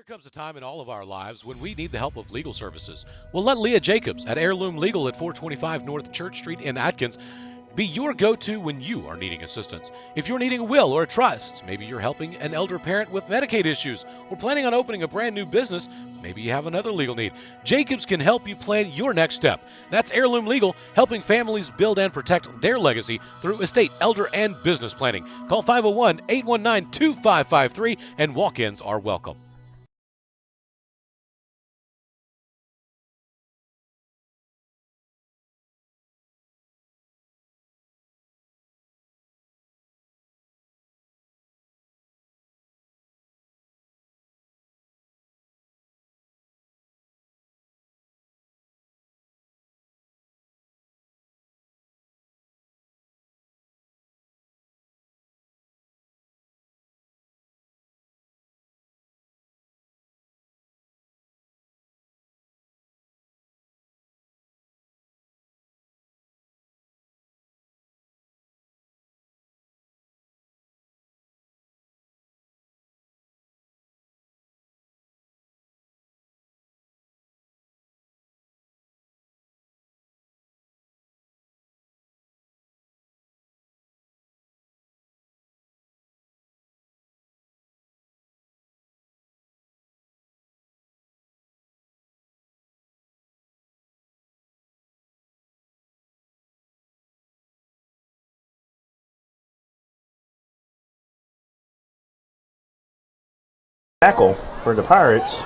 There comes a time in all of our lives when we need the help of legal services. Well, let Leah Jacobs at Heirloom Legal at 425 North Church Street in Atkins be your go-to when you are needing assistance. If you're needing a will or a trust, maybe you're helping an elder parent with Medicaid issues, or planning on opening a brand new business, maybe you have another legal need. Jacobs can help you plan your next step. That's Heirloom Legal, helping families build and protect their legacy through estate, elder, and business planning. Call 501-819-2553 and walk-ins are welcome. Tackle for the Pirates.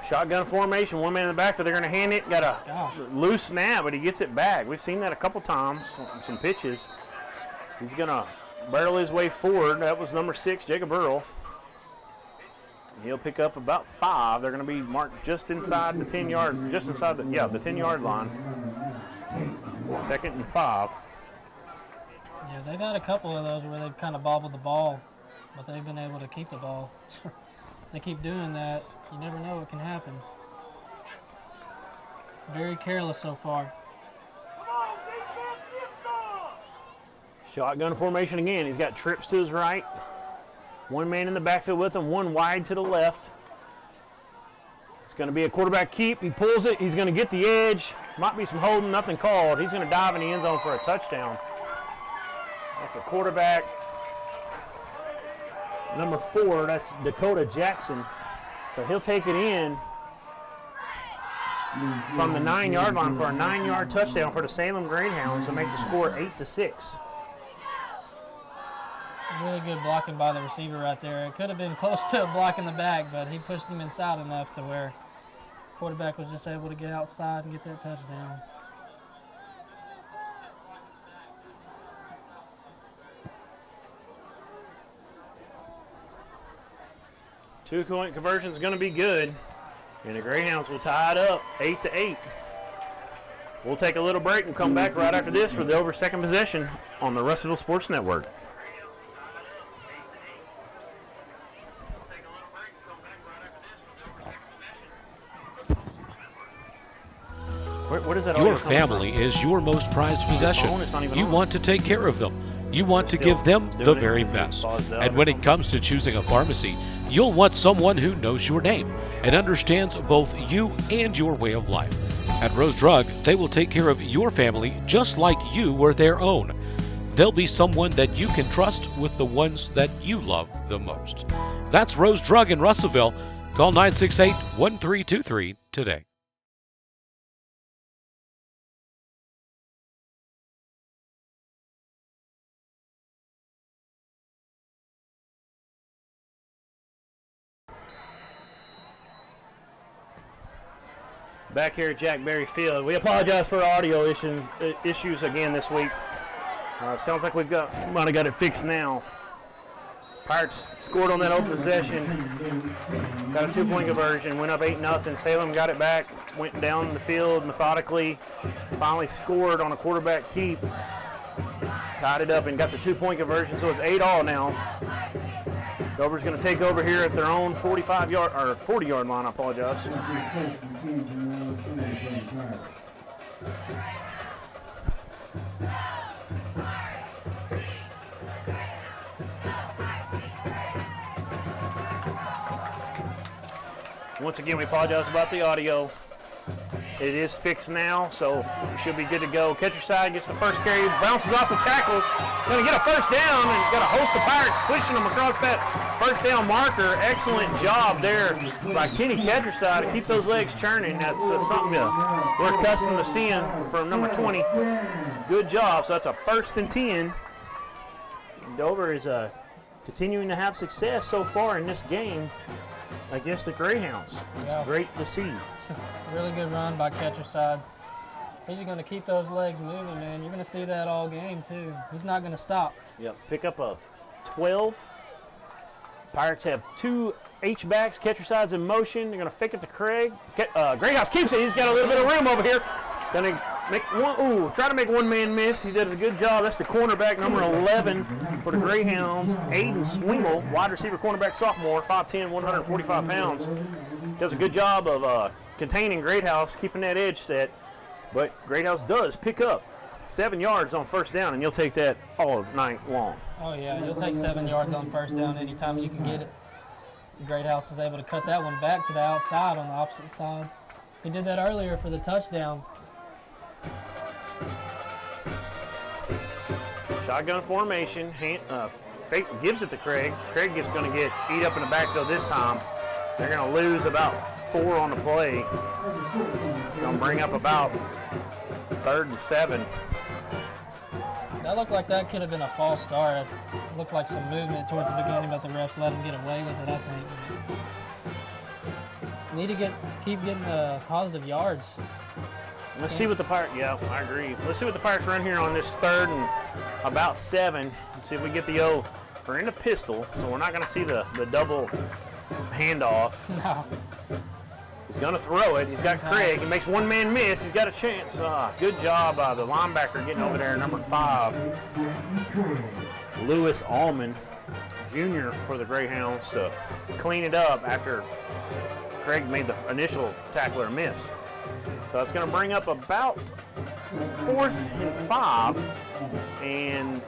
Shotgun formation, one man in the backfield. They're going to hand it. Got a loose snap, but he gets it back. We've seen that a couple times on some pitches. He's going to barrel his way forward. That was number 6, Jacob Earl. He'll pick up about 5. They're going to be marked just inside the 10-yard, just inside the 10-yard line. 2nd and 5. Yeah, they've had a couple of those where they've kind of bobbled the ball, but they've been able to keep the ball. They keep doing that. You never know what can happen. Very careless so far. Shotgun formation again. He's got trips to his right. One man in the backfield with him, one wide to the left. It's going to be a quarterback keep. He pulls it. He's going to get the edge. Might be some holding, nothing called. He's going to dive in the end zone for a touchdown. That's a quarterback. Number 4, that's Dakota Jackson. So he'll take it in from the 9-yard line for a 9-yard touchdown for the Salem Greyhounds to make the score 8-6. Really good blocking by the receiver right there. It could have been close to a block in the back, but he pushed him inside enough to where the quarterback was just able to get outside and get that touchdown. Two-point conversion is going to be good, and the Greyhounds will tie it up 8-8. We'll take a little break and come back right after this for the over second possession on the Russellville Sports Network. What is that? Your family is your most prized possession. You want to take care of them. You want to give them the very best. And when it comes to choosing a pharmacy, you'll want someone who knows your name and understands both you and your way of life. At Rose Drug, they will take care of your family just like you were their own. They'll be someone that you can trust with the ones that you love the most. That's Rose Drug in Russellville. Call 968-1323 today. Back here at Jack Berry Field. We apologize for audio issues again this week. Sounds like might have got it fixed now. Pirates scored on that open possession. Got a 2-point conversion. Went up 8-0. Salem got it back. Went down the field methodically. Finally scored on a quarterback keep. Tied it up and got the 2-point conversion. So it's 8-all now. Dover's going to take over here at their own 45-yard or 40-yard line. I apologize. Once again, we apologize about the audio. It is fixed now, so we should be good to go. Catcher side gets the first carry, bounces off some tackles. Going to get a first down, and got a host of Pirates pushing them across that first down marker. Excellent job there by Kenny catcher side to keep those legs churning. That's something we're accustomed to seeing from number 20. Good job. So that's a 1st and 10. Dover is continuing to have success so far in this game against the Greyhounds. It's great to see. Really good run by catcher side. He's going to keep those legs moving, man. You're going to see that all game, too. He's not going to stop. Yep, pickup of 12. Pirates have 2 H-backs. Catcher side's in motion. They're going to fake it to Craig. Greyhounds keeps it. He's got a little bit of room over here. Going to make one. Try to make one man miss. He does a good job. That's the cornerback, number 11 for the Greyhounds, Aiden Swingle, wide receiver, cornerback, sophomore, 5'10", 145 pounds. Does a good job of containing Greathouse, keeping that edge set. But Greathouse does pick up 7 yards on first down, and you'll take that all night long. Oh, yeah. You'll take 7 yards on first down anytime you can get it. Greathouse is able to cut that one back to the outside on the opposite side. He did that earlier for the touchdown. Shotgun formation. Fake gives it to Craig. Craig is going to get eat up in the backfield this time. They're going to lose about 4 on the play. Going to bring up about 3rd and 7. That looked like that could have been a false start. It looked like some movement towards the beginning, but the refs let him get away with it, I think. Need to keep getting positive yards. Let's see what the Pirates, yeah, I agree. Let's see what the Pirates run here on this 3rd and about 7. Let's see if we get the O. We're in the pistol, so we're not going to see the double handoff. No. He's going to throw it. He's got Craig. He makes one man miss. He's got a chance. Good job by the linebacker getting over there, number 5. Lewis Allman, Jr. for the Greyhounds to clean it up after Craig made the initial tackler miss. So it's going to bring up about 4th and 5, and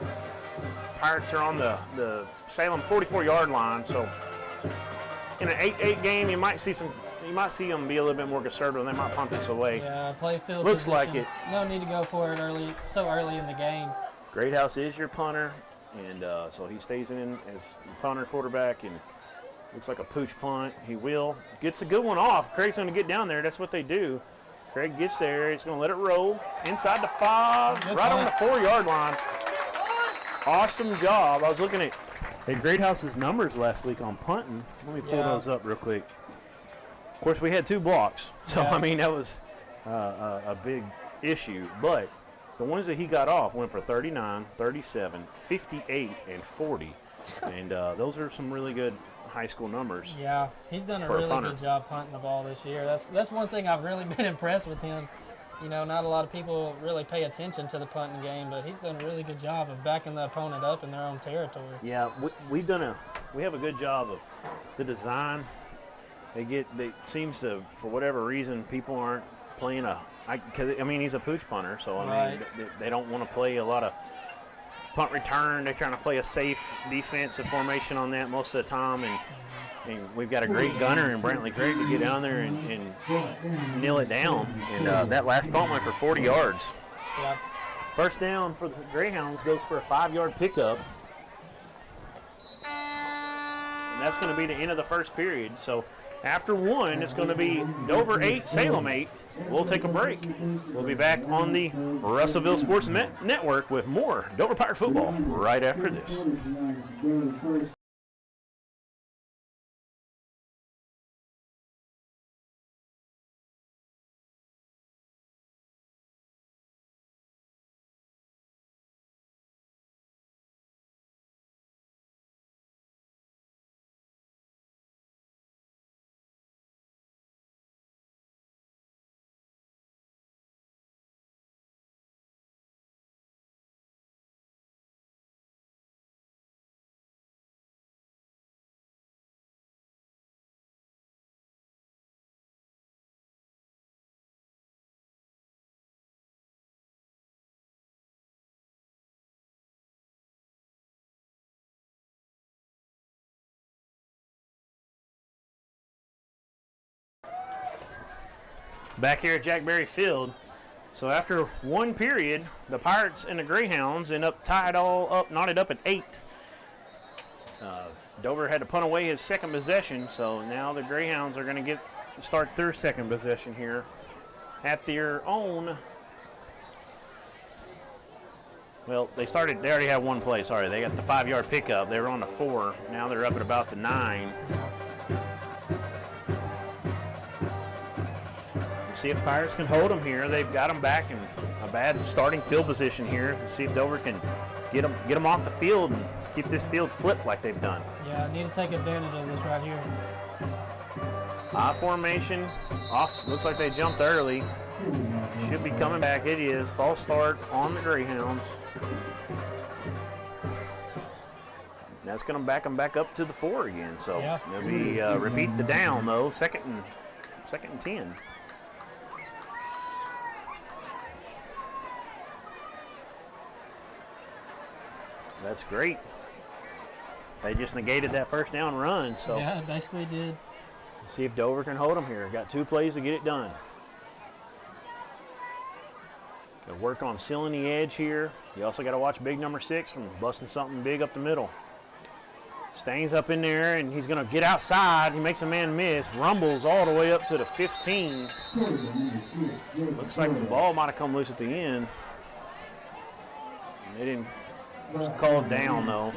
Pirates are on the Salem 44-yard line. So in an 8-8 game, you might see them be a little bit more conservative. They might punt this away. Yeah, play field Looks position. like it. No need to go for it so early in the game. Greathouse is your punter, and so he stays in as punter, quarterback, and looks like a pooch punt. He gets a good one off. Craig's going to get down there. That's what they do. Craig gets there. He's going to let it roll inside the 5, good right punt. on the 4-yard line. Awesome job. I was looking at Greathouse's numbers last week on punting. Let me pull those up real quick. Of course, we had 2 blocks, so I mean that was a big issue. But the ones that he got off went for 39, 37, 58, and 40, and those are some really good high school numbers. Yeah, he's done a really good job punting the ball this year. That's one thing I've really been impressed with him. You know, not a lot of people really pay attention to the punting game, but he's done a really good job of backing the opponent up in their own territory. Yeah, we have a good job of the design. They seems to, for whatever reason, people aren't playing he's a pooch punter, so I mean they don't want to play a lot of punt return. They're trying to play a safe defensive formation on that most of the time, and we've got a great gunner in Brantley Craig to get down there and kneel it down. And that last punt went for 40 yards. Yeah. First down for the Greyhounds goes for a 5-yard pickup. And that's going to be the end of the first period. So after 1, it's going to be Dover 8, Salem 8. We'll take a break. We'll be back on the Russellville Sports Network with more Dover Pirate football right after this. back here at Jack Berry Field. So after one period, the Pirates and the Greyhounds end up tied all up, knotted up at 8. Dover had to punt away his second possession, so now the Greyhounds are going to start their second possession here at their own. Well, they already had one play, sorry. They got the 5-yard pickup. They were on the 4. Now they're up at about the 9. See if Pirates can hold them here. They've got them back in a bad starting field position here to see if Dover can get them off the field and keep this field flipped like they've done. Yeah, need to take advantage of this right here. High formation. Off. Looks like they jumped early. Should be coming back. It is. False start on the Greyhounds. That's going to back them back up to the 4 again. So yeah. They'll be repeat the down though. Second and 10. That's great. They just negated that first down run. So yeah, it basically did. Let's see if Dover can hold them here. Got 2 plays to get it done. Got to work on sealing the edge here. You also got to watch big number 6 from busting something big up the middle. Staines up in there, and he's going to get outside. He makes a man miss. Rumbles all the way up to the 15. Looks like the ball might have come loose at the end. They didn't call it down, though.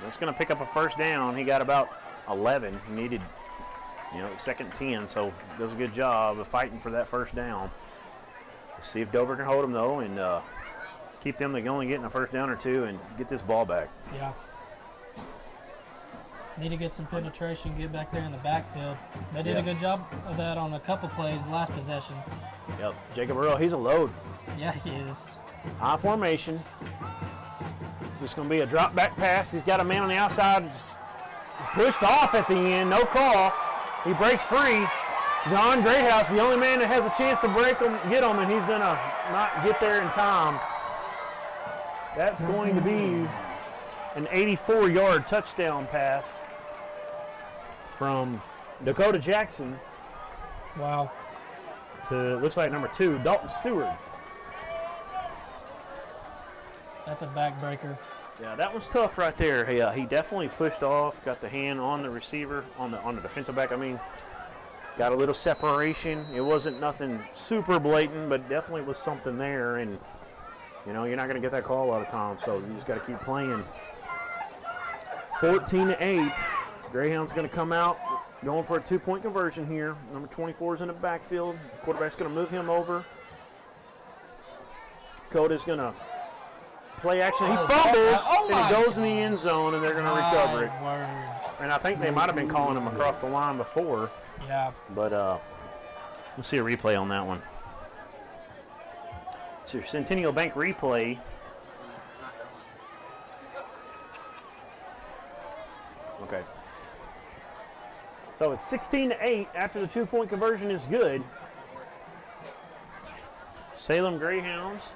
That's going to pick up a first down. He got about 11. He needed, second 10, so does a good job of fighting for that first down. Let's see if Dover can hold him, though, and keep them to only getting a first down or 2 and get this ball back. Yeah. Need to get some penetration, get back there in the backfield. They did a good job of that on a couple plays last possession. Yep. Jacob Earl, he's a load. Yeah, he is. High formation. Just going to be a drop back pass. He's got a man on the outside. Pushed off at the end. No call. He breaks free. John Greathouse, the only man that has a chance to break him, get him, and he's going to not get there in time. That's going to be an 84-yard touchdown pass from Dakota Jackson. Wow. To, looks like number 2, Dalton Stewart. That's a backbreaker. Yeah, that was tough right there. He definitely pushed off, got the hand on the receiver, on the defensive back, got a little separation. It wasn't nothing super blatant, but definitely was something there, and you're not going to get that call a lot of times, so you just got to keep playing. 14-8. Greyhound's going to come out, going for a 2-point conversion here. Number 24 is in the backfield. The quarterback's going to move him over. Dakota's going to play action. He fumbles, and he goes in the end zone, and they're going to recover it. And I think they might have been calling him across the line before. Yeah. But let's see a replay on that one. So Centennial Bank replay. Okay. So it's 16-8 after the 2-point conversion is good. Salem Greyhounds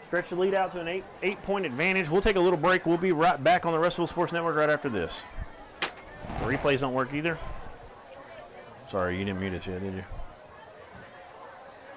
stretch the lead out to an 8-point advantage. We'll take a little break. We'll be right back on the Russellville Sports Network right after this. The replays don't work either. Sorry, you didn't mute us yet, did you?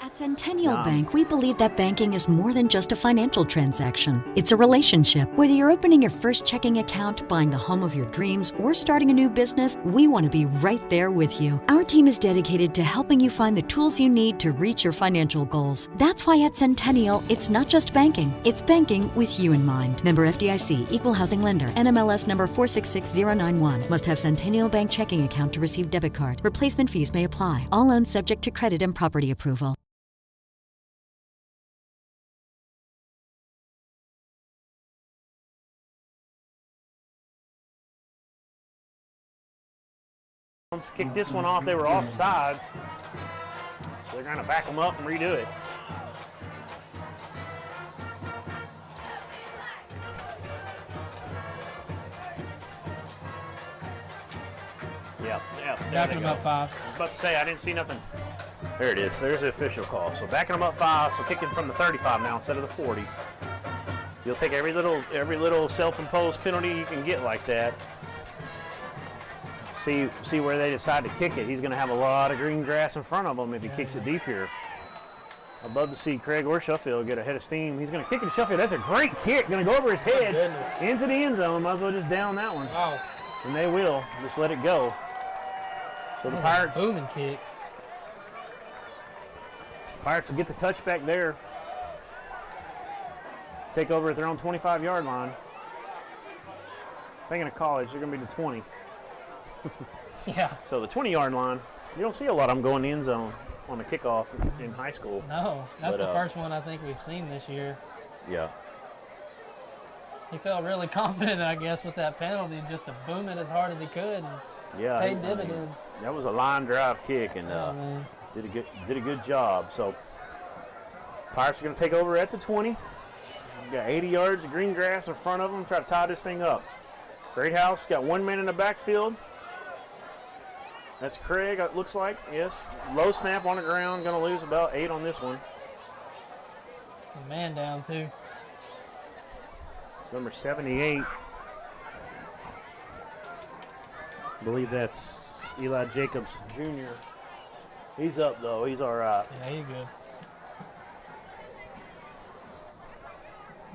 At Centennial Bank, we believe that banking is more than just a financial transaction. It's a relationship. Whether you're opening your first checking account, buying the home of your dreams, or starting a new business, we want to be right there with you. Our team is dedicated to helping you find the tools you need to reach your financial goals. That's why at Centennial, it's not just banking, it's banking with you in mind. Member FDIC, Equal Housing Lender, NMLS number 466091. Must have Centennial Bank checking account to receive debit card. Replacement fees may apply. All loans subject to credit and property approval. Kicked this one off. They were offsides. So they're going to back them up and redo it. Yeah. Backing them up 5. I was about to say, I didn't see nothing. There it is. There's the official call. So backing them up 5, so kicking from the 35 now instead of the 40. You'll take every little self-imposed penalty you can get like that. See where they decide to kick it. He's going to have a lot of green grass in front of him if he kicks it deep here. I'd love to see Craig or Sheffield get a head of steam. He's going to kick it to Sheffield. That's a great kick. Going to go over his head into the end zone. Might as well just down that one. Wow. And they will. Just let it go. So the Pirates. Booming kick. Pirates will get the touchback there. Take over at their own 25-yard line. Thinking of college, they're going to be the 20. Yeah. So the 20-yard line, you don't see a lot of them going the end zone on the kickoff in high school. No, that's the first one I think we've seen this year. Yeah. He felt really confident, I guess, with that penalty, just to boom it as hard as he could. And paid dividends. That was a line drive kick, and did a good job. So Pirates are going to take over at the 20. Got 80 yards of green grass in front of them. Try to tie this thing up. Greathouse got one man in the backfield. That's Craig, it looks like. Yes. Low snap on the ground. Going to lose about 8 on this one. A man down, too. Number 78. I believe that's Eli Jacobs Jr. He's up, though. He's all right. Yeah, he's good.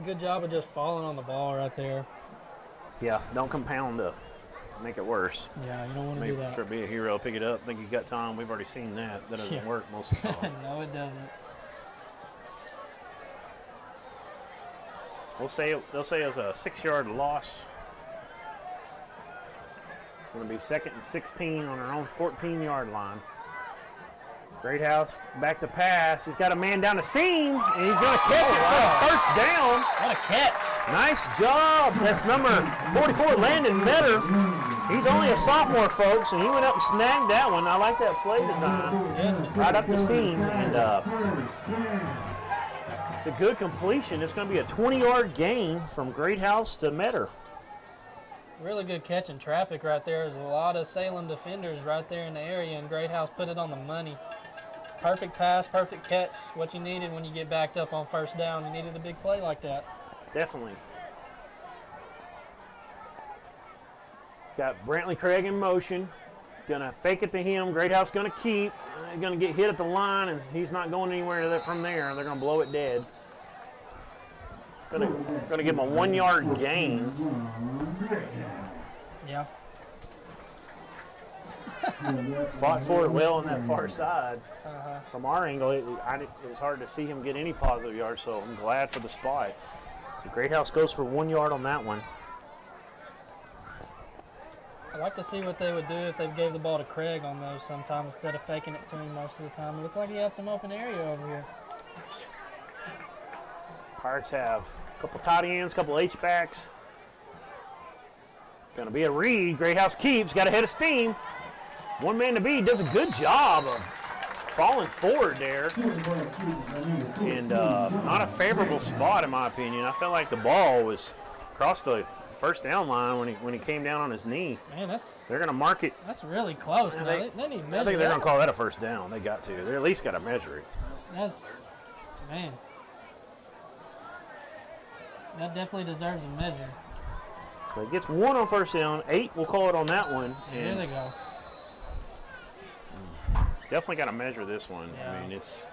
Good job of just falling on the ball right there. Yeah, don't compound to make it worse. Yeah, you don't want to do that. Try to be a hero, pick it up, think you got time. We've already seen that. That doesn't work most of the time. No, it doesn't. They'll say it's a 6-yard loss. It's going to be 2nd and 16 on our own 14-yard line. Greathouse back to pass. He's got a man down the seam, and he's going to catch it for a first down. What a catch. Nice job. That's number 44, Landon Metter. He's only a sophomore, folks, and he went up and snagged that one. I like that play design. Right up the seam. And it's a good completion. It's going to be a 20-yard gain from Greathouse to Metter. Really good catch in traffic right there. There's a lot of Salem defenders right there in the area, and Greathouse put it on the money. Perfect pass, perfect catch. What you needed when you get backed up on first down. You needed a big play like that. Definitely. Got Brantley Craig in motion. Gonna fake it to him. Greathouse gonna keep. Gonna get hit at the line, and he's not going anywhere from there. They're gonna blow it dead. Gonna give him a 1-yard gain. Yeah. Fought for it well on that far side. From our angle, it was hard to see him get any positive yards, so I'm glad for the spot. So Greathouse goes for 1 yard on that one. I'd like to see what they would do if they gave the ball to Craig on those sometimes instead of faking it to him most of the time. It looked like he had some open area over here. Pirates have a couple tight ends, a couple H-backs. Going to be a read. Greathouse keeps, got a head of steam. One man to beat, does a good job of falling forward there. And not a favorable spot in my opinion. I felt like the ball was across the first down line when he came down on his knee. Man, they're going to mark it. That's really close. They need to I measure think they're going to call that a first down. They got to. They at least got to measure it. Man. That definitely deserves a measure. So he gets 1 on first down. 8, we'll call it on that one. There they go. Definitely got to measure this one. Yeah. I mean, it's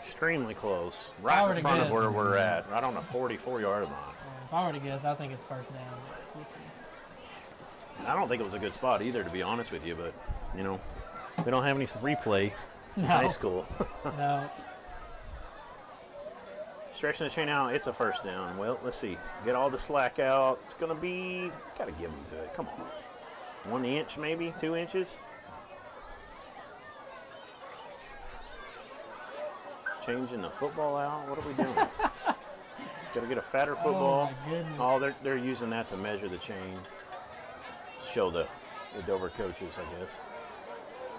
extremely close. Right in front of where we're at. Right on the 44-yard line. If I were to guess, I think it's first down. We'll see. I don't think it was a good spot either, to be honest with you. But, you know, we don't have any replay in high school. No. Stretching the chain out, it's a first down. Well, let's see. Get all the slack out. It's going to be, got to give them to it. Come on. 1 inch maybe, 2 inches. Changing the football out. What are we doing? Got to get a fatter football. Oh, my goodness. Oh, they're using that to measure the chain. Show the Dover coaches, I guess.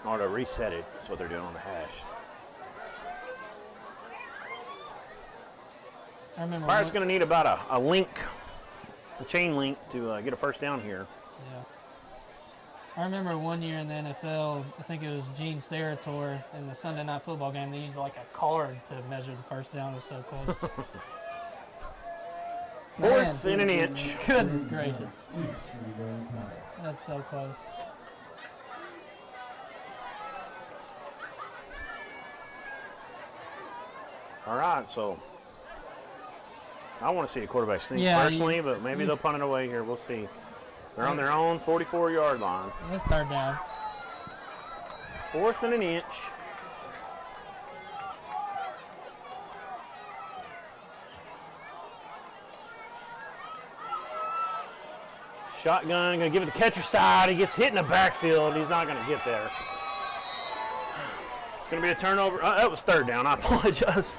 Or to reset it. That's what they're doing on the hash. I remember Pirates going to need about a link, a chain link to get a first down here. Yeah. I remember one year in the NFL, I think it was Gene Steratore in the Sunday Night Football game, they used like a card to measure the first down. It was so close. 4th and an inch. Goodness gracious. That's so close. All right, so I want to see a quarterback sneak personally, but maybe they'll punt it away here. We'll see. They're on their own 44-yard line. It's third down. 4th and an inch. Shotgun, going to give it the catcher side. He gets hit in the backfield. He's not going to get there. It's going to be a turnover. That was third down. I apologize.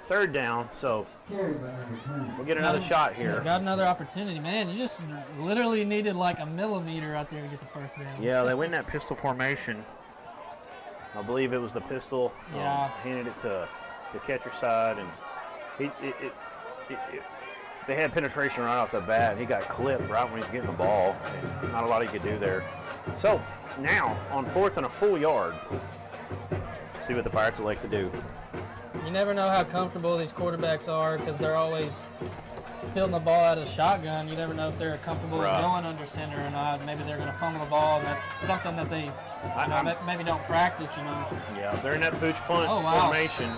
Third down, so we'll get another shot here. Got another opportunity. Man, you just literally needed like a millimeter out there to get the first down. Yeah, they went in that pistol formation. I believe it was the pistol. Handed it to the catcher side, and they had penetration right off the bat. He got clipped right when he's getting the ball. Not a lot he could do there. So now on 4th and a full yard, see what the Pirates will like to do. You never know how comfortable these quarterbacks are because they're always fielding the ball out of the shotgun. You never know if they're comfortable going under center or not. Maybe they're going to fumble the ball, and that's something that they maybe don't practice, Yeah, they're in that pooch punt formation.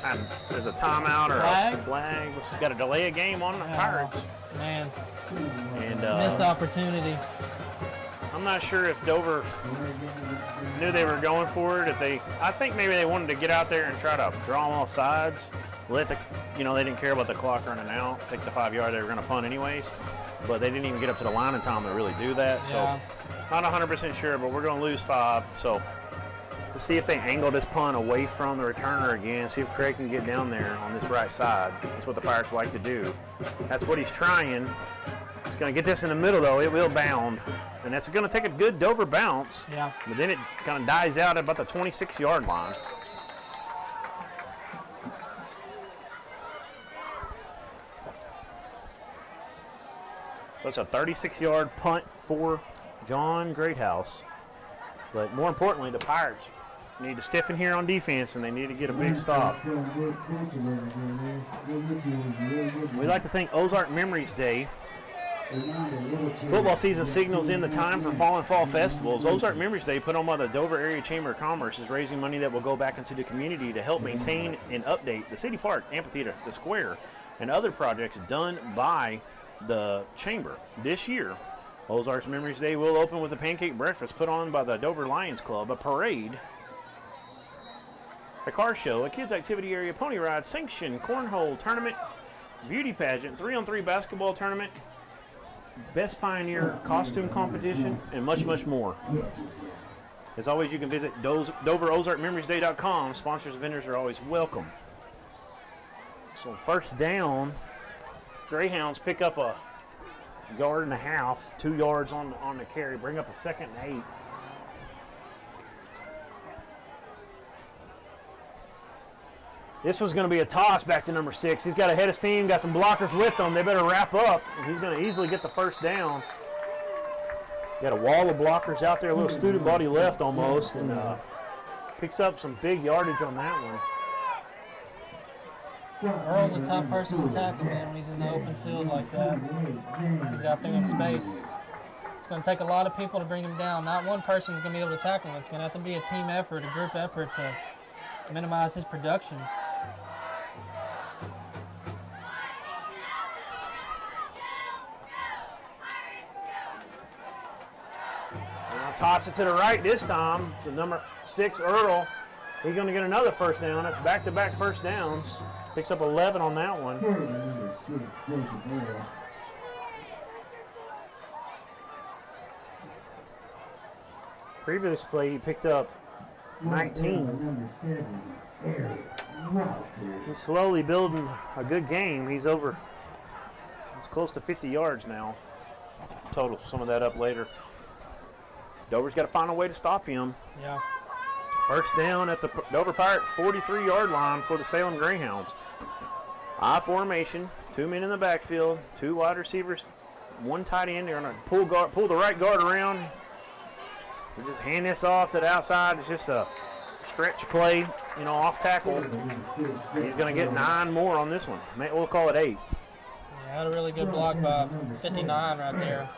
And there's a timeout or a flag. We've got to delay a game on the Pirates. Man, and missed opportunity. I'm not sure if Dover knew they were going for it. I think maybe they wanted to get out there and try to draw them off sides. They didn't care about the clock running out. Take the 5-yard they were going to punt anyways. But they didn't even get up to the line in time to really do that. So not 100% sure, but we're going to lose 5. So let's see if they angle this punt away from the returner again. See if Craig can get down there on this right side. That's what the Pirates like to do. That's what he's trying. He's going to get this in the middle, though. It will bound. And that's going to take a good Dover bounce. Yeah. But then it kind of dies out at about the 26-yard line. So it's a 36-yard punt for John Greathouse. But more importantly, the Pirates need to stiffen here on defense, and they need to get a big stop. We like to thank Ozark Memories Day. Football season signals in the time for fall and fall festivals. Ozark Memories Day, put on by the Dover Area Chamber of Commerce, is raising money that will go back into the community to help maintain and update the city park, amphitheater, the square, and other projects done by the chamber. This year, Ozark's Memories Day will open with a pancake breakfast put on by the Dover Lions Club, a parade, a car show, a kids activity area, pony ride, sanction, cornhole tournament, beauty pageant, 3-on-3 basketball tournament, Best Pioneer costume competition, and much, much more. As always, you can visit DoverOzarkMemoriesDay.com. Sponsors and vendors are always welcome. So first down, Greyhounds pick up a 1.5 yards, 2 yards on the carry, bring up a 2nd and 8. This one's going to be a toss back to number 6. He's got a head of steam, got some blockers with him. They better wrap up. He's going to easily get the first down. Got a wall of blockers out there, a little student body left almost, and picks up some big yardage on that one. Earl's a tough person to tackle, man, when he's in the open field like that. He's out there in space. It's going to take a lot of people to bring him down. Not one person is going to be able to tackle him. It's going to have to be a team effort, a group effort to minimize his production. Toss it to the right this time to number 6, Earl. He's going to get another first down. That's back-to-back first downs. Picks up 11 on that one. Previous play, he picked up 19. He's slowly building a good game. He's close to 50 yards now. Total some of that up later. Dover's got to find a way to stop him. Yeah. First down at the Dover Pirates 43-yard line for the Salem Greyhounds. I formation, 2 men in the backfield, 2 wide receivers, 1 tight end. They're going to pull the right guard around. We just hand this off to the outside. It's just a stretch play, off tackle. He's going to get 9 more on this one. We'll call it 8. Yeah, had a really good block by 59 right there.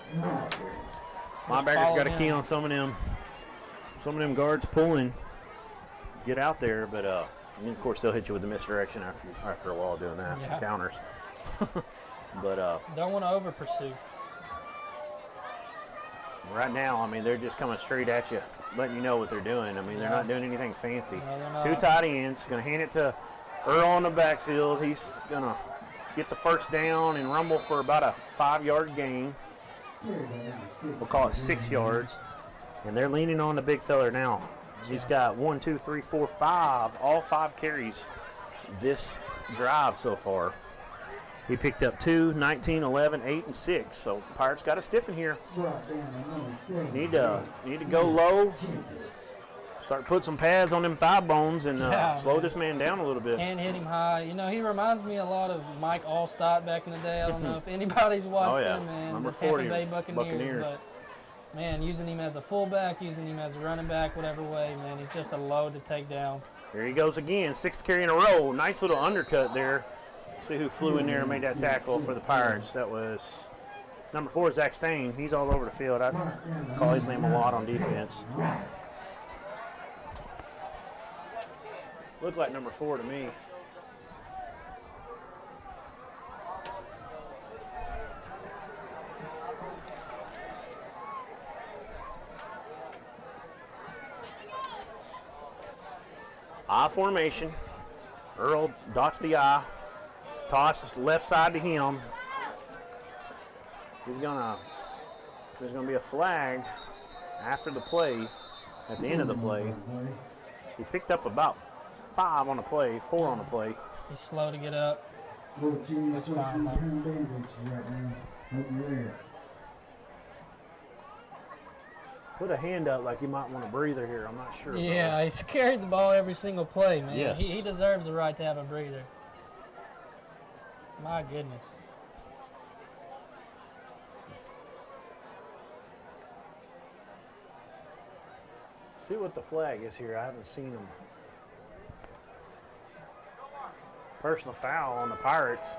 Linebackers got a key on some of them guards pulling, get out there, but And of course, they'll hit you with the misdirection after a while doing that, some counters. But don't want to over pursue. Right now, I mean, they're just coming straight at you, letting you know what they're doing. I mean, they're not doing anything fancy. No, Two tight ends, going to hand it to Earl on the backfield. He's going to get the first down and rumble for about a 5-yard gain. We'll call it 6 yards. And they're leaning on the big feller now. He's got 1, 2, 3, 4, 5, all 5 carries this drive so far. He picked up 2, 19, 11, 8, and 6. So Pirates got to stiffen here. Need to go low. Start putting some pads on them thigh bones and slow this man down a little bit. Can't hit him high. You know, he reminds me a lot of Mike Allstott back in the day. I don't know if anybody's watched him, man. Number the Tampa 40, Bay Buccaneers. But, man, using him as a fullback, using him as a running back, whatever way, man, he's just a load to take down. Here he goes again, 6th carry in a row. Nice little undercut there. See who flew in there and made that tackle for the Pirates. That was number 4, Zach Stain. He's all over the field. I call his name a lot on defense. Looked like number 4 to me. I formation. Earl dots the I. Toss left side to him. There's gonna be a flag after the play, at the end of the play. He picked up about 5 on the play, 4 on the play. He's slow to get up. Looks fine, though. Put a hand up like you might want a breather here. I'm not sure. Yeah, he's carried the ball every single play, man. Yes. He deserves the right to have a breather. My goodness. See what the flag is here. I haven't seen them. Personal foul on the Pirates.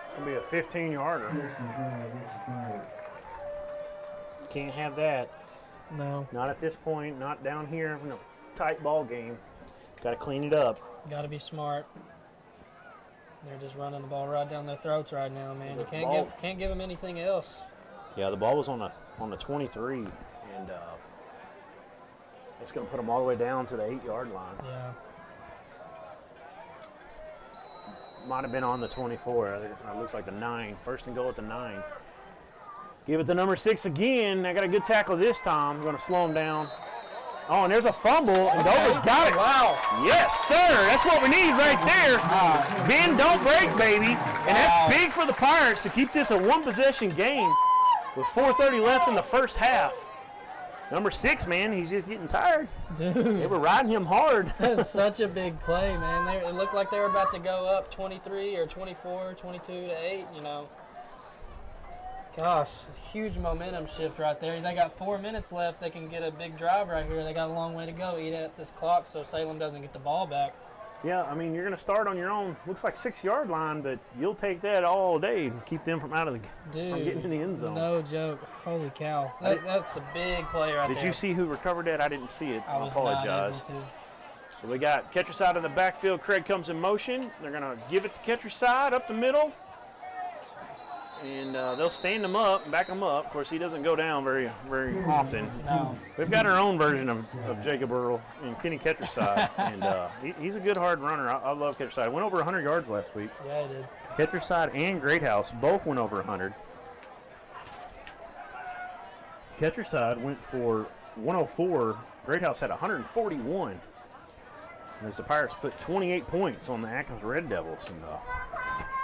It's going to be a 15-yarder. Can't have that. No. Not at this point. Not down here in a tight ball game. Got to clean it up. Got to be smart. They're just running the ball right down their throats right now, man. You can't give them anything else. Yeah, the ball was on the 23, and it's going to put them all the way down to the 8-yard line. Yeah. Might have been on the 24. It looks like the 9. First and goal at the 9. Give it to number 6 again. I got a good tackle this time. I'm going to slow him down. Oh, and there's a fumble, and Dover's got it. Wow. Yes, sir. That's what we need right there. Bend, don't break, baby. And that's big for the Pirates to keep this a one-possession game with 4:30 left in the first half. Number 6, man, he's just getting tired. Dude. They were riding him hard. That's such a big play, man. It looked like they were about to go up 23 or 24, 22 to 8, you know. Gosh, huge momentum shift right there. They got 4 minutes left. They can get a big drive right here. They got a long way to go. Eat at this clock so Salem doesn't get the ball back. Yeah, I mean, you're going to start on your own. Looks like 6-yard line, but you'll take that all day and keep them from from getting in the end zone. No joke. Holy cow. That's a big play right there. Did you see who recovered that? I didn't see it. I apologize. Not able to. So we got catcher side in the backfield. Craig comes in motion. They're going to give it to catcher side up the middle. And they'll stand him up and back him up. Of course, he doesn't go down very often. No. We've got our own version of Jacob Earl and Kenny Ketcherside, and he's a good hard runner. I love Ketcherside. Went over 100 yards last week. Yeah, he did. Ketcherside and Greathouse both went over 100. Ketcherside went for 104. Greathouse had 141. And as the Pirates put 28 points on the Atkins Red Devils, and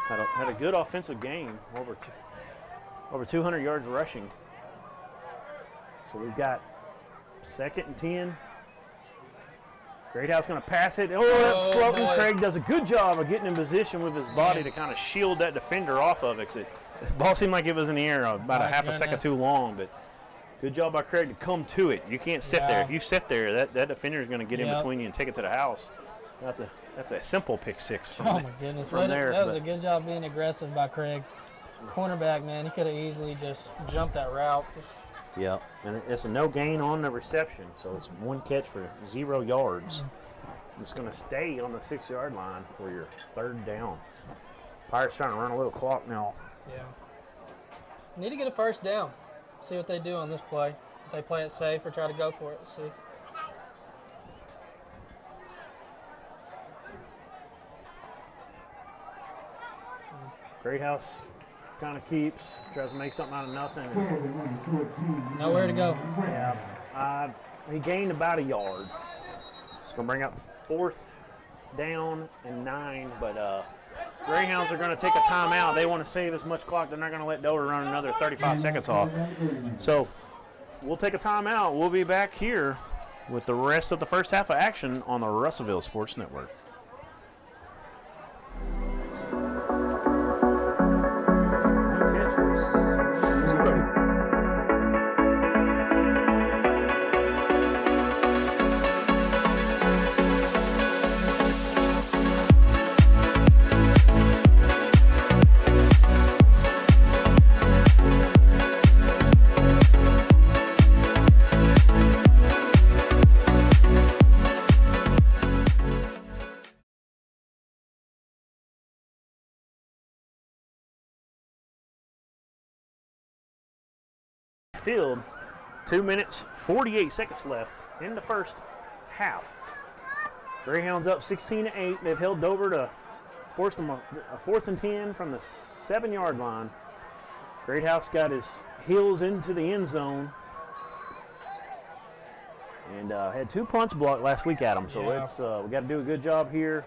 had a good offensive game, over 200 yards rushing. So we've got 2nd and 10. Greathouse going to pass it. Oh, that's floating. Boy. Craig does a good job of getting in position with his body to kind of shield that defender off of it. This ball seemed like it was in the air about a half a second too long, but good job by Craig to come to it. You can't sit there. If you sit there, that defender is going to get in between you and take it to the house. That's a simple pick 6 from, my goodness. from there. That was a good job being aggressive by Craig. Cornerback, man, he could have easily just jumped that route. Yeah, and it's a no gain on the reception, so it's 1 catch for 0 yards. It's going to stay on the 6-yard line for your 3rd down. Pirates trying to run a little clock now. Yeah. Need to get a 1st down. See what they do on this play. If they play it safe or try to go for it. See. Greathouse kind of keeps, tries to make something out of nothing. Nowhere to go. Yeah, he gained about a yard. It's going to bring up 4th down and 9, but Greyhounds are going to take a timeout. They want to save as much clock. They're not going to let Dover run another 35 seconds off. So we'll take a timeout. We'll be back here with the rest of the first half of action on the Russellville Sports Network. Field, 2 minutes, 48 seconds left in the first half. Greyhounds up 16-8. They've held Dover to force them a 4th and 10 from the 7-yard line. Greathouse got his heels into the end zone and had 2 punts blocked last week at them. So let's we got to do a good job here.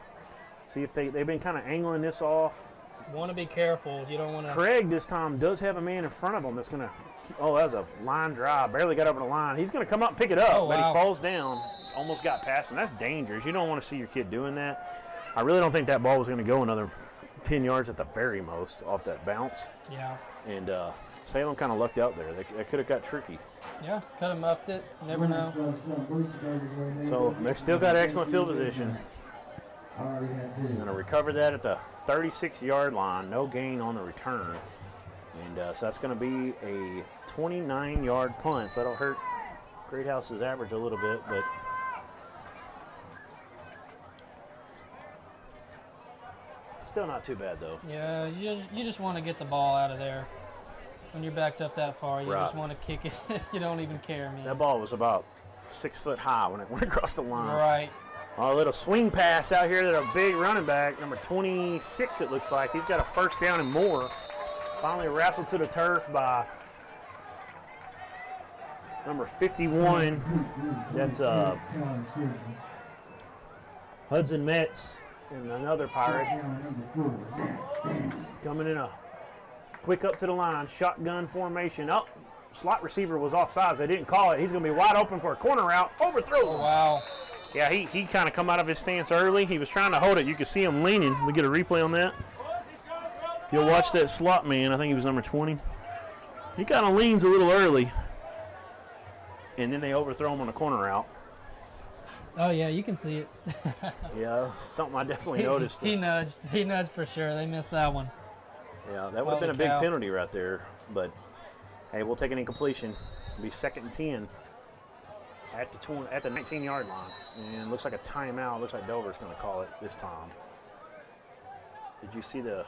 See if they've been kind of angling this off. Want to be careful. You don't want to. Craig this time does have a man in front of him that's going to. Oh, that was a line drive. Barely got over the line. He's going to come up and pick it up, but he falls down. Almost got past him. That's dangerous. You don't want to see your kid doing that. I really don't think that ball was going to go another 10 yards at the very most off that bounce. Yeah. And Salem kind of lucked out there. They could have got tricky. Yeah, could have muffed it. You never know. So they've still got excellent field position. Going to recover that at the 36-yard line. No gain on the return. And so that's going to be a 29-yard punt. So that'll hurt Greathouse's average a little bit, but still not too bad, though. Yeah, you just want to get the ball out of there. When you're backed up that far, you just want to kick it. You don't even care, man. That ball was about 6 foot high when it went across the line. Right. A little swing pass out here to a big running back, number 26 it looks like. He's got a 1st down and more. Finally wrestled to the turf by number 51. That's Hudson Metz and another Pirate. Coming in a quick up to the line, shotgun formation. Oh, slot receiver was offsides. They didn't call it. He's going to be wide open for a corner route. Overthrows him. Wow. Yeah, he kind of come out of his stance early. He was trying to hold it. You could see him leaning. We get a replay on that. If you'll watch that slot man, I think he was number 20. He kind of leans a little early. And then they overthrow him on a corner route. Oh, yeah, you can see it. Yeah, something I definitely noticed. He nudged for sure. They missed that one. Yeah, that would have been a big penalty right there. But, hey, we'll take an incompletion. It'll be 2nd and 10 at the 19-yard line. And looks like a timeout. Looks like Dover's going to call it this time. Did you see the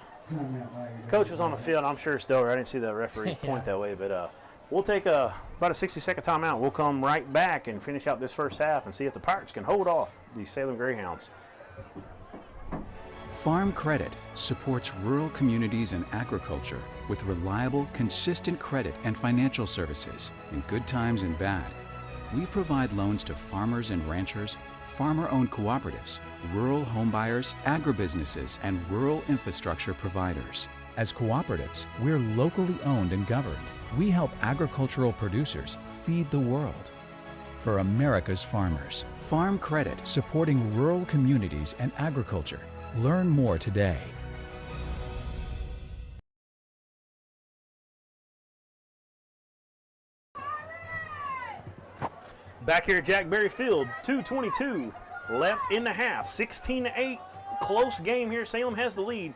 coach was on the field? I'm sure it's Dover. I didn't see the referee point that way. But we'll take about a 60-second timeout. We'll come right back and finish out this first half and see if the Pirates can hold off these Salem Greyhounds. Farm Credit supports rural communities and agriculture with reliable, consistent credit and financial services in good times and bad. We provide loans to farmers and ranchers, farmer-owned cooperatives, rural homebuyers, agribusinesses, and rural infrastructure providers. As cooperatives, we're locally owned and governed. We help agricultural producers feed the world. For America's farmers, Farm Credit supporting rural communities and agriculture. Learn more today. Back here at Jack Berry Field, 2:22 left in the half. 16-8, close game here. Salem has the lead.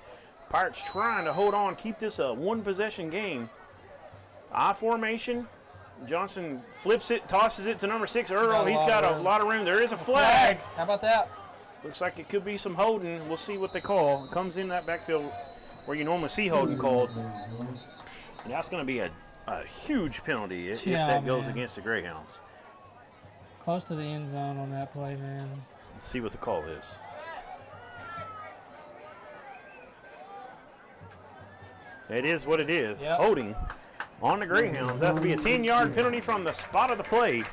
Pirates trying to hold on, keep this a one-possession game. I formation. Johnston flips it, tosses it to number 6, Earl. He's got a lot of room. There is a flag. How about that? Looks like it could be some holding. We'll see what they call. It comes in that backfield where you normally see holding called. And that's going to be a huge penalty if that goes against the Greyhounds. Close to the end zone on that play, man. Let's see what the call is. It is what it is. Yep. Holding on the Greyhounds. That would be a 10-yard penalty from the spot of the play,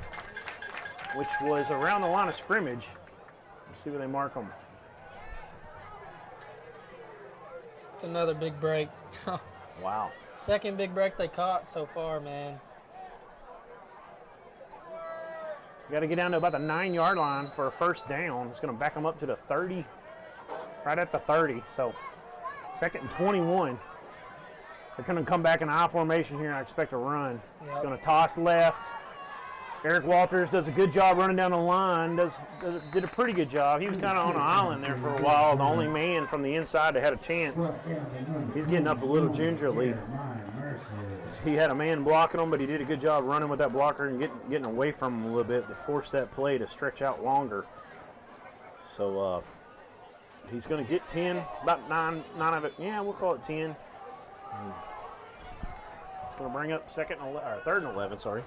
which was around the line of scrimmage. Let's see where they mark them. It's another big break. Wow. Second big break they caught so far, man. Got to get down to about the 9-yard line for a first down. It's going to back them up to the 30, right at the 30. So 2nd and 21. They're going to come back in I formation here, and I expect a run. Yep. It's going to toss left. Eric Walters does a good job running down the line. Did a pretty good job. He was kind of on an island there for a while, the only man from the inside that had a chance. He's getting up a little gingerly. He had a man blocking him, but he did a good job running with that blocker and getting away from him a little bit to force that play to stretch out longer. So he's going to get 10, about 9 of it. Yeah, we'll call it 10. Going to bring up 3rd and 11, sorry.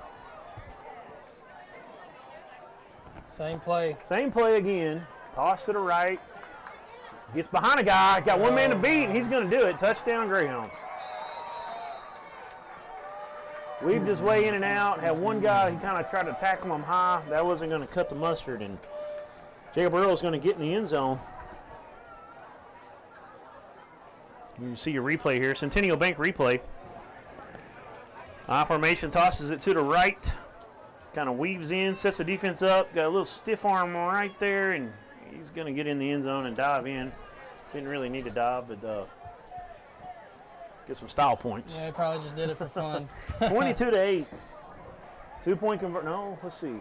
Same play. Same play again. Toss to the right. Gets behind a guy. Got one man to beat, and he's going to do it. Touchdown, Greyhounds. Weaved his way in and out. Had one guy, he kind of tried to tackle him high. That wasn't going to cut the mustard, and Jacob Earl is going to get in the end zone. You can see your replay here. Centennial Bank replay. I formation tosses it to the right. Kind of weaves in, sets the defense up. Got a little stiff arm right there, and he's going to get in the end zone and dive in. Didn't really need to dive, but get some style points. Yeah, he probably just did it for fun. 22-8. 2-point convert. No, let's see.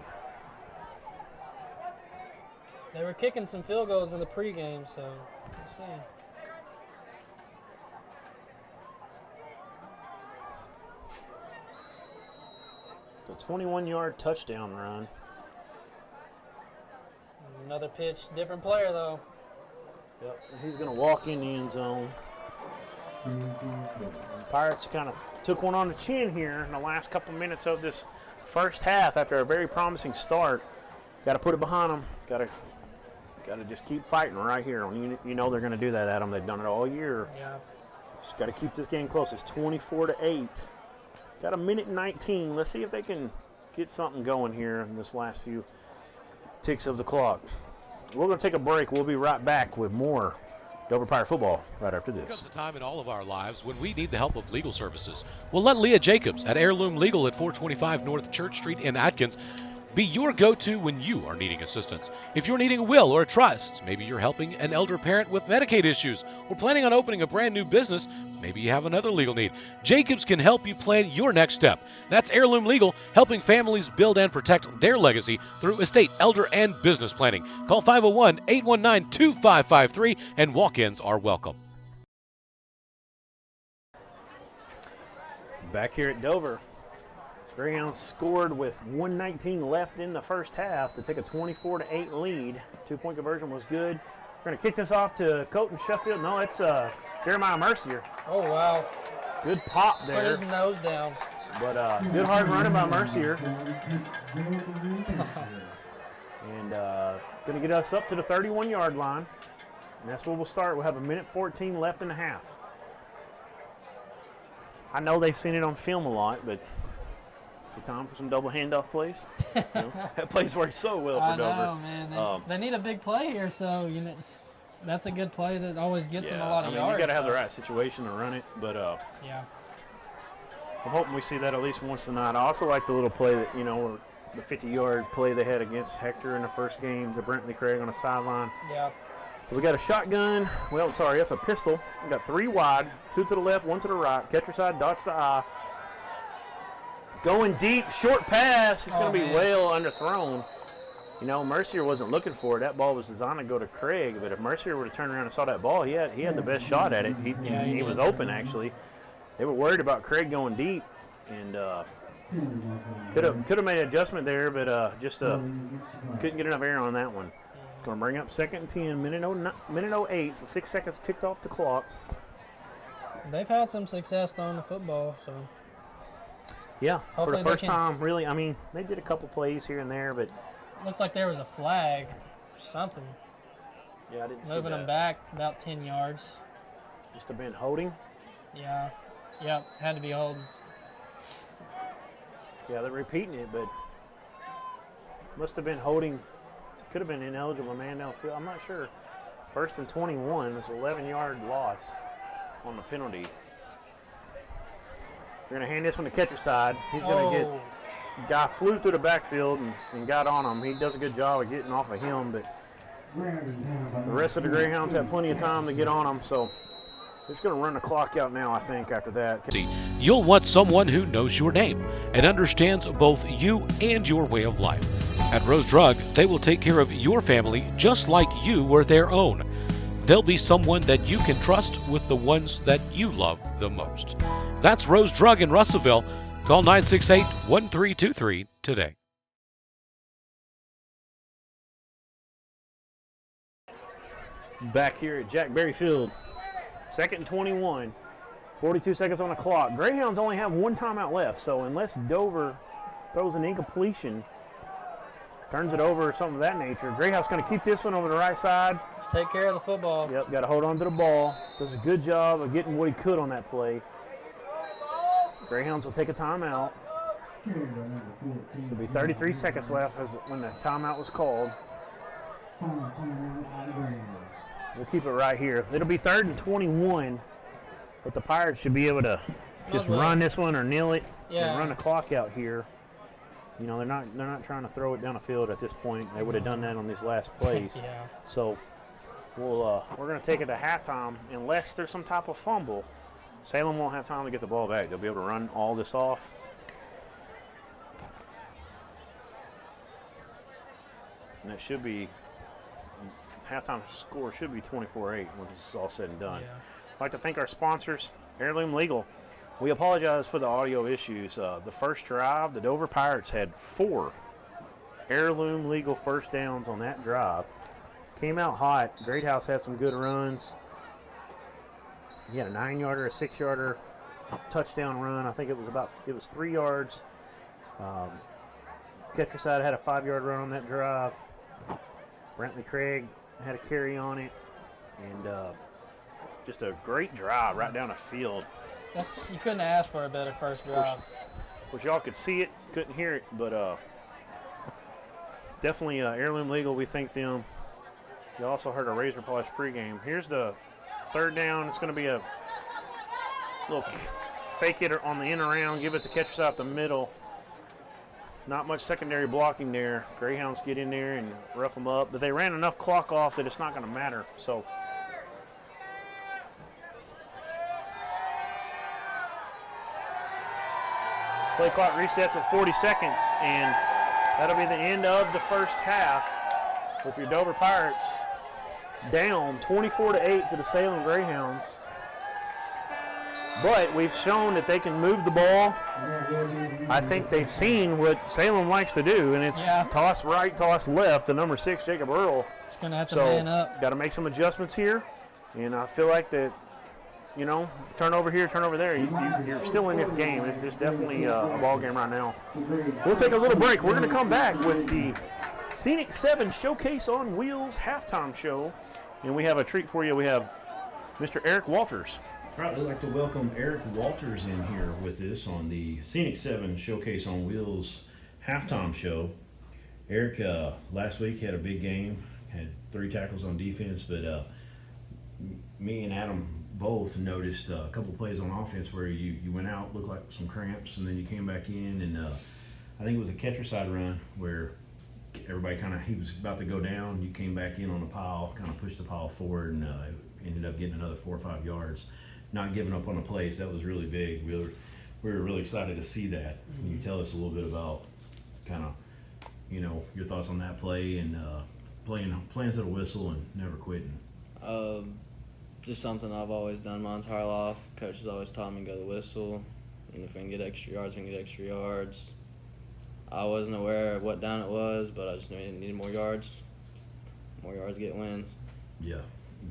They were kicking some field goals in the pregame, so let's see. It's a 21-yard touchdown run. Another pitch, different player though. Yep, he's going to walk in the end zone. The Pirates kind of took one on the chin here in the last couple minutes of this first half after a very promising start. Got to put it behind them. Got to just keep fighting right here. You know they're going to do that, Adam. They've done it all year. Yeah. Just got to keep this game close. It's 24-8. Got a minute and 19. Let's see if they can get something going here in this last few ticks of the clock. We're going to take a break. We'll be right back with more Dover Pirate football right after this. There comes a time in all of our lives when we need the help of legal services. Well, let Leah Jacobs at Heirloom Legal at 425 North Church Street in Atkins be your go-to when you are needing assistance. If you're needing a will or a trust, maybe you're helping an elder parent with Medicaid issues, or planning on opening a brand new business, maybe you have another legal need. Jacobs can help you plan your next step. That's Heirloom Legal, helping families build and protect their legacy through estate, elder, and business planning. Call 501-819-2553, and walk-ins are welcome. Back here at Dover, Greyhounds scored with 1:19 left in the first half to take a 24-8 lead. 2-point conversion was good. We're going to kick this off to Colton Sheffield. No, it's Jeremiah Mercier. Oh, wow. Good pop there. Put his nose down. But good hard running by Mercier. And going to get us up to the 31-yard line. And that's where we'll start. We'll have a minute 14 left in the half. I know they've seen it on film a lot, but it's a time for some double handoff plays. That plays works so well for Dover. I know, man. They need a big play here, so that's a good play that always gets them a lot of yards. You got to have the right situation to run it, but yeah. I'm hoping we see that at least once tonight. I also like the little play that, the 50-yard play they had against Hector in the first game to Brentley Craig on the sideline. Yeah. So we got a shotgun. Well, sorry, that's a pistol. We got 3 wide, 2 to the left, 1 to the right. Catcher side, dots the eye. Going deep, short pass. It's going to be well underthrown. You know, Mercier wasn't looking for it. That ball was designed to go to Craig, but if Mercier would have turned around and saw that ball, he had the best shot at it. He was open, actually. They were worried about Craig going deep, and could have made an adjustment there, but just couldn't get enough air on that one. Going to bring up 2nd and 10, minute 08, so 6 seconds ticked off the clock. They've had some success throwing the football, so. Yeah, for the first time, really. I mean, they did a couple plays here and there, but. Looked like there was a flag, something. Yeah, I didn't see that. Moving them back about 10 yards. Just have been holding? Yeah. Yep, had to be holding. Yeah, they're repeating it, but must have been holding. Could have been ineligible man downfield. I'm not sure. 1st and 21. It's an 11-yard loss on the penalty. They're going to hand this one to catcher side. He's going to get. Guy flew through the backfield and got on him. He does a good job of getting off of him, but the rest of the Greyhounds have plenty of time to get on him, so they're just going to run the clock out now, I think, after that. You'll want someone who knows your name and understands both you and your way of life. At Rose Drug, they will take care of your family just like you were their own. They'll be someone that you can trust with the ones that you love the most. That's Rose Drug in Russellville. Call 968-1323 today. Back here at Jack Berry Field, 2nd and 21, 42 seconds on the clock. Greyhounds only have one timeout left, so unless Dover throws an incompletion, turns it over or something of that nature, Greyhounds going to keep this one over the right side. Let's take care of the football. Yep, got to hold on to the ball. Does a good job of getting what he could on that play. Greyhounds will take a timeout. There'll be 33 seconds left when the timeout was called. We'll keep it right here. It'll be 3rd and 21, but the Pirates should be able to just run this one or kneel it and run the clock out here. You know, they're not trying to throw it down the field at this point. They would have done that on these last plays. So we're going to take it to halftime unless there's some type of fumble. Salem won't have time to get the ball back. They'll be able to run all this off. And that should be, halftime score should be 24-8 when this is all said and done. I'd like to thank our sponsors, Heirloom Legal. We apologize for the audio issues. The first drive, the Dover Pirates had 4 Heirloom Legal first downs on that drive. Came out hot. Great House had some good runs. He had a 9-yarder, a 6-yarder touchdown run. I think it was 3 yards. Catcher side had a 5-yard run on that drive. Brantley Craig had a carry on it, and just a great drive right down the field. You couldn't ask for a better first drive. Of course, y'all could see it, couldn't hear it, but definitely Heirloom Legal. We thank them. You also heard a Razor Polish pregame. Here's the 3rd down. It's going to be a little fake it on the in around, give it to catcher side up the middle. Not much secondary blocking there. Greyhounds get in there and rough them up, but they ran enough clock off that it's not going to matter. So play clock resets at 40 seconds, and that'll be the end of the first half with your Dover Pirates down 24-8 to the Salem Greyhounds. But we've shown that they can move the ball. I think they've seen what Salem likes to do, and it's toss right, toss left. The number 6, Jacob Earl. It's going to have to man up. Got to make some adjustments here, and I feel like that, you know, turn over here, turn over there. You're still in this game. It's definitely a ball game right now. We'll take a little break. We're going to come back with the Scenic 7 Showcase on Wheels halftime show, and we have a treat for you. We have Mr. Eric Walters. All right, I'd like to welcome Eric Walters in here with us on the Scenic 7 Showcase on Wheels halftime show. Eric, last week had a big game, had 3 tackles on defense, but me and Adam both noticed a couple plays on offense where you went out, looked like some cramps, and then you came back in, and I think it was a catcher side run where everybody he was about to go down, you came back in on the pile, kind of pushed the pile forward, and ended up getting another 4 or 5 yards. Not giving up on the plays, that was really big. We were really excited to see that. Can you tell us a little bit about kind of your thoughts on that play and playing to the whistle and never quitting. Just something I've always done my entire life. Coach has always taught me to go to the whistle, and if we can get extra yards, we can get extra yards. I wasn't aware of what down it was, but I just knew I needed more yards. More yards get wins. Yeah,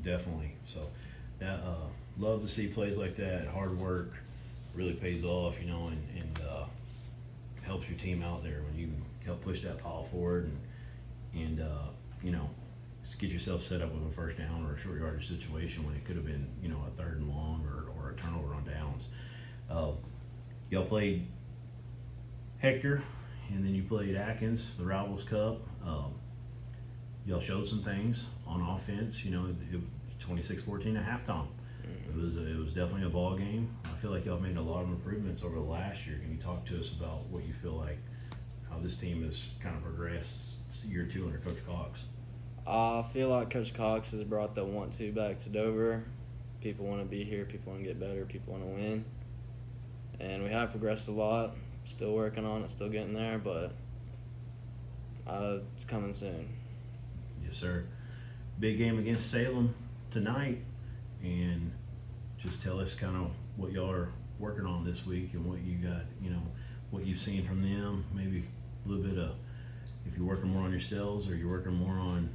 definitely. So, love to see plays like that. Hard work really pays off, and helps your team out there when you help push that pile forward and just get yourself set up with a first down or a short yardage situation when it could have been, a 3rd and long or a turnover on downs. Y'all played Hector, and then you played Atkins, the Rivals Cup. Y'all showed some things on offense. It was 26-14 at halftime. It was definitely a ball game. I feel like y'all made a lot of improvements over the last year. Can you talk to us about what you feel like, how this team has kind of progressed year 2 under Coach Cox? I feel like Coach Cox has brought the want-to back to Dover. People want to be here. People want to get better. People want to win. And we have progressed a lot. Still working on it. Still getting there, but it's coming soon. Yes, sir. Big game against Salem tonight. And just tell us kind of what y'all are working on this week and what you got, what you've seen from them. Maybe a little bit of, if you're working more on yourselves or you're working more on,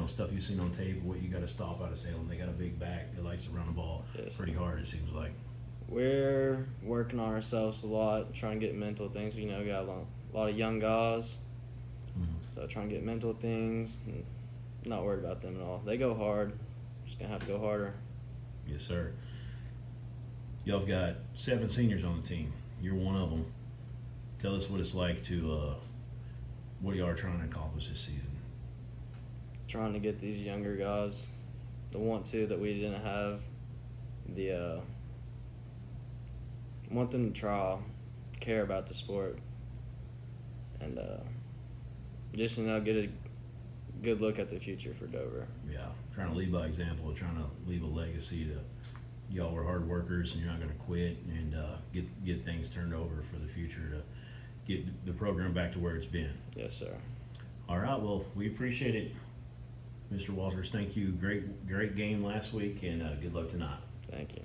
stuff you've seen on tape, what you got to stop out of Salem. They got a big back that likes to run the ball pretty hard, it seems like. We're working on ourselves a lot, trying to get mental things. We got a lot of young guys, so trying to get mental things. And not worried about them at all. They go hard. Just going to have to go harder. Yes, sir. Y'all have got 7 seniors on the team. You're one of them. Tell us what it's like to, what y'all are trying to accomplish this season. Trying to get these younger guys the want-to that we didn't have, want them to try, care about the sport, and just get a good look at the future for Dover. Yeah, trying to lead by example, trying to leave a legacy to y'all were hard workers and you're not going to quit and get things turned over for the future to get the program back to where it's been. Yes, sir. All right, well, we appreciate it, Mr. Walters. Thank you. Great game last week, and good luck tonight. Thank you.